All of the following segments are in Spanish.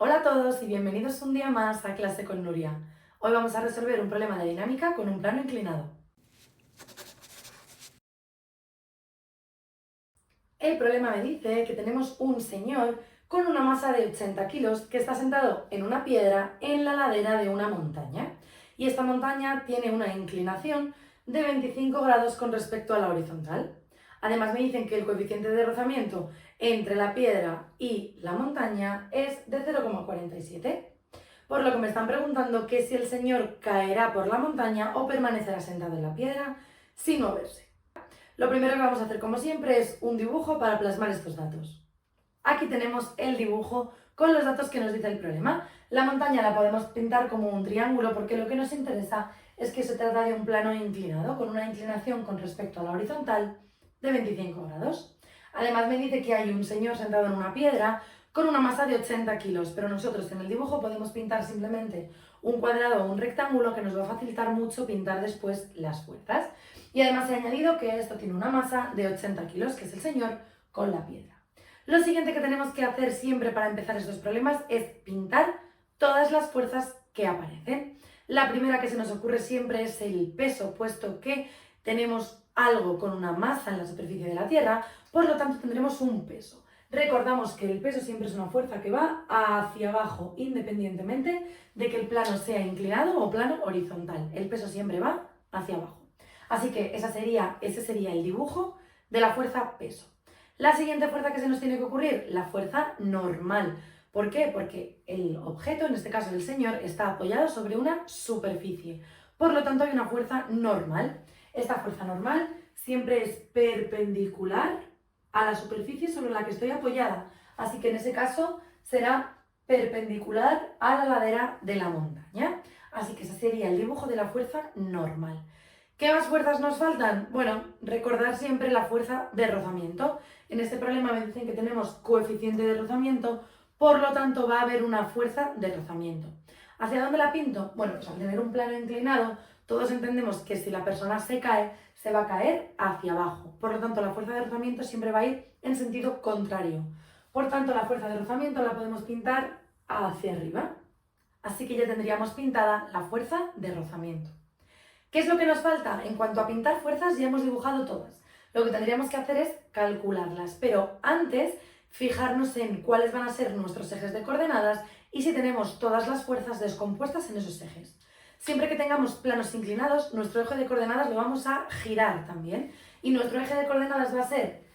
Hola a todos y bienvenidos un día más a Clase con Nuria. Hoy vamos a resolver un problema de dinámica con un plano inclinado. El problema me dice que tenemos un señor con una masa de 80 kilos que está sentado en una piedra en la ladera de una montaña. Y esta montaña tiene una inclinación de 25 grados con respecto a la horizontal. Además me dicen que el coeficiente de rozamiento entre la piedra y la montaña es de 0,47. Por lo que me están preguntando que si el señor caerá por la montaña o permanecerá sentado en la piedra sin moverse. Lo primero que vamos a hacer, como siempre, es un dibujo para plasmar estos datos. Aquí tenemos el dibujo con los datos que nos dice el problema. La montaña la podemos pintar como un triángulo porque lo que nos interesa es que se trata de un plano inclinado, con una inclinación con respecto a la horizontal de 25 grados. Además me dice que hay un señor sentado en una piedra con una masa de 80 kilos, pero nosotros en el dibujo podemos pintar simplemente un cuadrado o un rectángulo que nos va a facilitar mucho pintar después las fuerzas. Y además he añadido que esto tiene una masa de 80 kilos, que es el señor con la piedra. Lo siguiente que tenemos que hacer siempre para empezar estos problemas es pintar todas las fuerzas que aparecen. La primera que se nos ocurre siempre es el peso, puesto que tenemos algo con una masa en la superficie de la Tierra, por lo tanto tendremos un peso. Recordamos que el peso siempre es una fuerza que va hacia abajo, independientemente de que el plano sea inclinado o plano horizontal. El peso siempre va hacia abajo. Así que ese sería el dibujo de la fuerza peso. La siguiente fuerza que se nos tiene que ocurrir, la fuerza normal. ¿Por qué? Porque el objeto, en este caso el señor, está apoyado sobre una superficie. Por lo tanto, hay una fuerza normal. Esta fuerza normal siempre es perpendicular a la superficie sobre la que estoy apoyada. Así que en ese caso será perpendicular a la ladera de la montaña. Así que ese sería el dibujo de la fuerza normal. ¿Qué más fuerzas nos faltan? Bueno, recordar siempre la fuerza de rozamiento. En este problema me dicen que tenemos coeficiente de rozamiento, por lo tanto va a haber una fuerza de rozamiento. ¿Hacia dónde la pinto? Bueno, pues al tener un plano inclinado, todos entendemos que si la persona se cae, se va a caer hacia abajo. Por lo tanto, la fuerza de rozamiento siempre va a ir en sentido contrario. Por tanto, la fuerza de rozamiento la podemos pintar hacia arriba. Así que ya tendríamos pintada la fuerza de rozamiento. ¿Qué es lo que nos falta? En cuanto a pintar fuerzas, ya hemos dibujado todas. Lo que tendríamos que hacer es calcularlas, pero antes fijarnos en cuáles van a ser nuestros ejes de coordenadas y si tenemos todas las fuerzas descompuestas en esos ejes. Siempre que tengamos planos inclinados, nuestro eje de coordenadas lo vamos a girar también. Y nuestro eje de coordenadas va a ser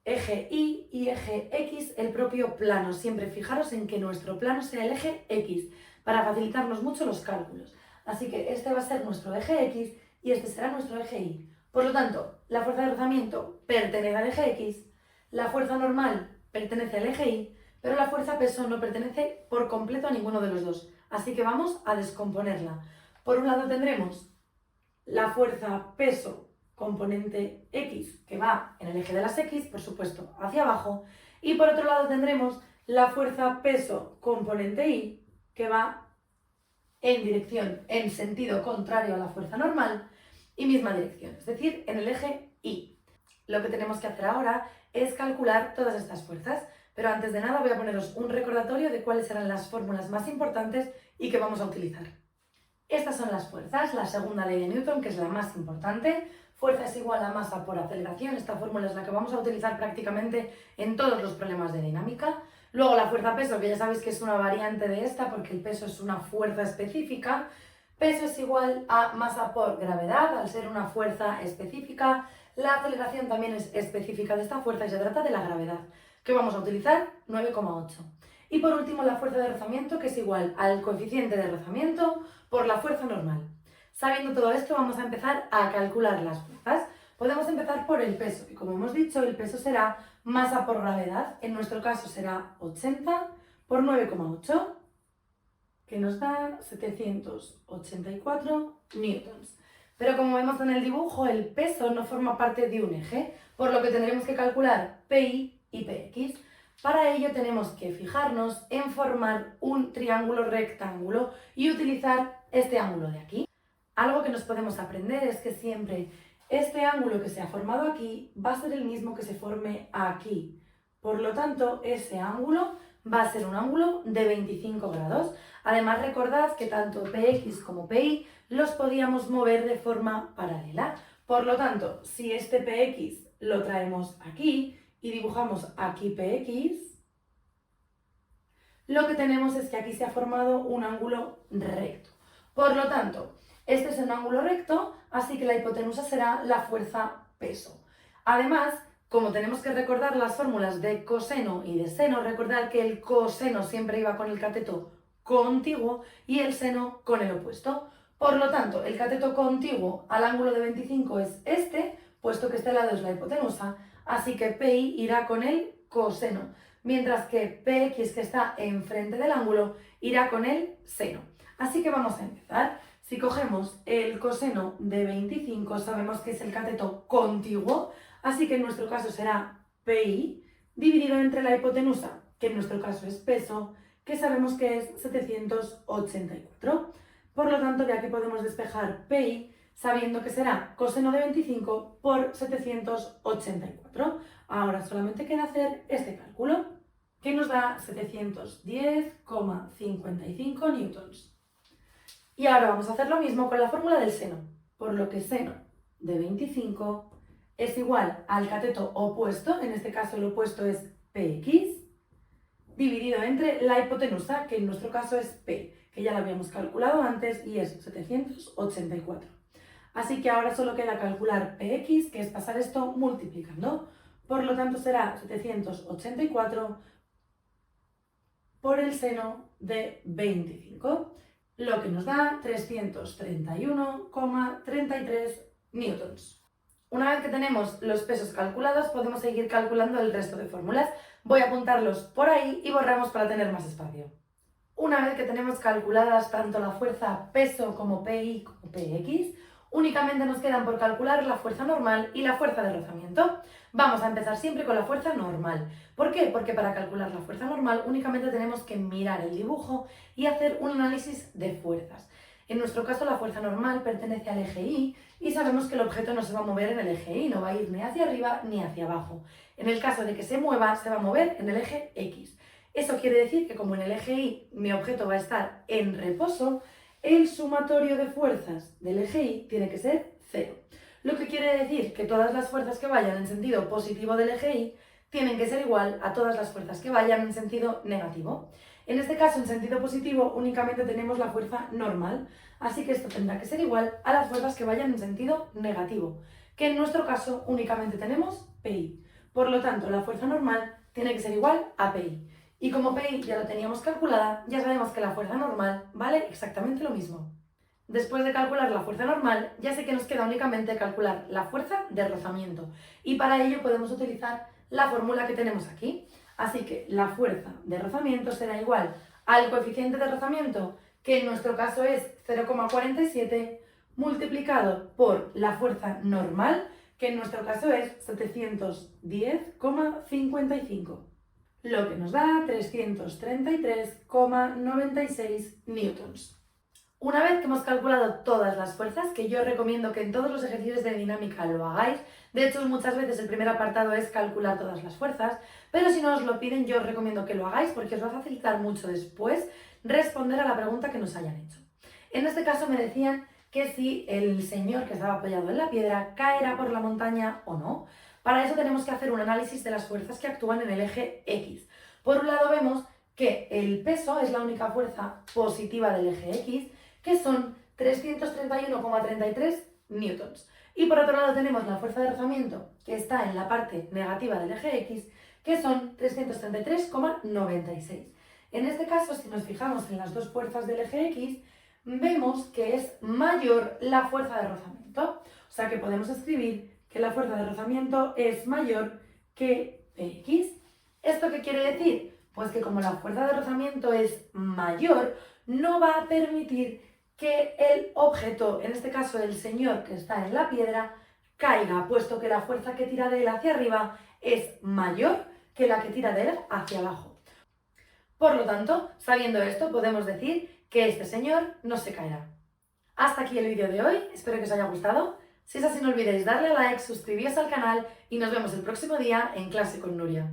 eje Y y eje X, el propio plano. Siempre fijaros en que nuestro plano sea el eje X, para facilitarnos mucho los cálculos. Así que este va a ser nuestro eje X y este será nuestro eje Y. Por lo tanto, la fuerza de rozamiento pertenece al eje X, la fuerza normal pertenece al eje Y, pero la fuerza peso no pertenece por completo a ninguno de los dos. Así que vamos a descomponerla. Por un lado tendremos la fuerza peso componente X, que va en el eje de las X, por supuesto, hacia abajo, y por otro lado tendremos la fuerza peso componente Y, que va en dirección, en sentido contrario a la fuerza normal, y misma dirección, es decir, en el eje Y. Lo que tenemos que hacer ahora es calcular todas estas fuerzas, pero antes de nada voy a poneros un recordatorio de cuáles serán las fórmulas más importantes y que vamos a utilizar. Estas son las fuerzas, la segunda ley de Newton, que es la más importante. Fuerza es igual a masa por aceleración. Esta fórmula es la que vamos a utilizar prácticamente en todos los problemas de dinámica. Luego la fuerza-peso, que ya sabéis que es una variante de esta, porque el peso es una fuerza específica. Peso es igual a masa por gravedad, al ser una fuerza específica. La aceleración también es específica de esta fuerza y se trata de la gravedad, que vamos a utilizar 9,8. Y por último la fuerza de rozamiento, que es igual al coeficiente de rozamiento por la fuerza normal. Sabiendo todo esto, vamos a empezar a calcular las fuerzas. Podemos empezar por el peso, que como hemos dicho, el peso será masa por gravedad. En nuestro caso será 80 por 9,8, que nos da 784 newtons. Pero como vemos en el dibujo, el peso no forma parte de un eje, por lo que tendremos que calcular PI y PX. Para ello tenemos que fijarnos en formar un triángulo rectángulo y utilizar este ángulo de aquí. Algo que nos podemos aprender es que siempre este ángulo que se ha formado aquí va a ser el mismo que se forme aquí. Por lo tanto, ese ángulo va a ser un ángulo de 25 grados. Además, recordad que tanto PX como PI los podíamos mover de forma paralela. Por lo tanto, si este PX lo traemos aquí y dibujamos aquí PX, lo que tenemos es que aquí se ha formado un ángulo recto. Por lo tanto, este es un ángulo recto, así que la hipotenusa será la fuerza peso. Además, como tenemos que recordar las fórmulas de coseno y de seno, recordad que el coseno siempre iba con el cateto contiguo y el seno con el opuesto. Por lo tanto, el cateto contiguo al ángulo de 25 es este, puesto que este lado es la hipotenusa, así que PI irá con el coseno, mientras que PX, que está enfrente del ángulo, irá con el seno. Así que vamos a empezar. Si cogemos el coseno de 25, sabemos que es el cateto contiguo, así que en nuestro caso será PI dividido entre la hipotenusa, que en nuestro caso es peso, que sabemos que es 784. Por lo tanto, de aquí podemos despejar PI sabiendo que será coseno de 25 por 784. Ahora solamente queda hacer este cálculo, que nos da 710,55 newtons. Y ahora vamos a hacer lo mismo con la fórmula del seno, por lo que seno de 25 es igual al cateto opuesto, en este caso el opuesto es PX, dividido entre la hipotenusa, que en nuestro caso es P, que ya lo habíamos calculado antes y es 784. Así que ahora solo queda calcular PX, que es pasar esto multiplicando. Por lo tanto será 784 por el seno de 25, lo que nos da 331,33 newtons. Una vez que tenemos los pesos calculados, podemos seguir calculando el resto de fórmulas. Voy a apuntarlos por ahí y borramos para tener más espacio. Una vez que tenemos calculadas tanto la fuerza peso como PI como PX, únicamente nos quedan por calcular la fuerza normal y la fuerza de rozamiento. Vamos a empezar siempre con la fuerza normal. ¿Por qué? Porque para calcular la fuerza normal únicamente tenemos que mirar el dibujo y hacer un análisis de fuerzas. En nuestro caso la fuerza normal pertenece al eje Y y sabemos que el objeto no se va a mover en el eje Y, no va a ir ni hacia arriba ni hacia abajo. En el caso de que se mueva, se va a mover en el eje X. Eso quiere decir que como en el eje Y mi objeto va a estar en reposo, el sumatorio de fuerzas del eje Y tiene que ser 0. Lo que quiere decir que todas las fuerzas que vayan en sentido positivo del eje Y tienen que ser igual a todas las fuerzas que vayan en sentido negativo. En este caso, en sentido positivo, únicamente tenemos la fuerza normal, así que esto tendrá que ser igual a las fuerzas que vayan en sentido negativo, que en nuestro caso únicamente tenemos PI. Por lo tanto, la fuerza normal tiene que ser igual a PI. Y como PI ya lo teníamos calculada, ya sabemos que la fuerza normal vale exactamente lo mismo. Después de calcular la fuerza normal, ya sé que nos queda únicamente calcular la fuerza de rozamiento. Y para ello podemos utilizar la fórmula que tenemos aquí. Así que la fuerza de rozamiento será igual al coeficiente de rozamiento, que en nuestro caso es 0,47, multiplicado por la fuerza normal, que en nuestro caso es 710,55, lo que nos da 333,96 newtons. Una vez que hemos calculado todas las fuerzas, que yo recomiendo que en todos los ejercicios de dinámica lo hagáis, de hecho muchas veces el primer apartado es calcular todas las fuerzas, pero si no os lo piden yo os recomiendo que lo hagáis porque os va a facilitar mucho después responder a la pregunta que nos hayan hecho. En este caso me decían que si el señor que estaba apoyado en la piedra caerá por la montaña o no. Para eso tenemos que hacer un análisis de las fuerzas que actúan en el eje X. Por un lado vemos que el peso es la única fuerza positiva del eje X, que son 331,33 newtons. Y por otro lado tenemos la fuerza de rozamiento, que está en la parte negativa del eje X, que son 333,96. En este caso, si nos fijamos en las dos fuerzas del eje X, vemos que es mayor la fuerza de rozamiento. O sea que podemos escribir que la fuerza de rozamiento es mayor que Px. ¿Esto qué quiere decir? Pues que como la fuerza de rozamiento es mayor, no va a permitir que el objeto, en este caso el señor que está en la piedra, caiga, puesto que la fuerza que tira de él hacia arriba es mayor que la que tira de él hacia abajo. Por lo tanto, sabiendo esto, podemos decir que este señor no se caerá. Hasta aquí el vídeo de hoy, espero que os haya gustado. Si es así, no olvidéis darle a like, suscribiros al canal y nos vemos el próximo día en Clase con Nuria.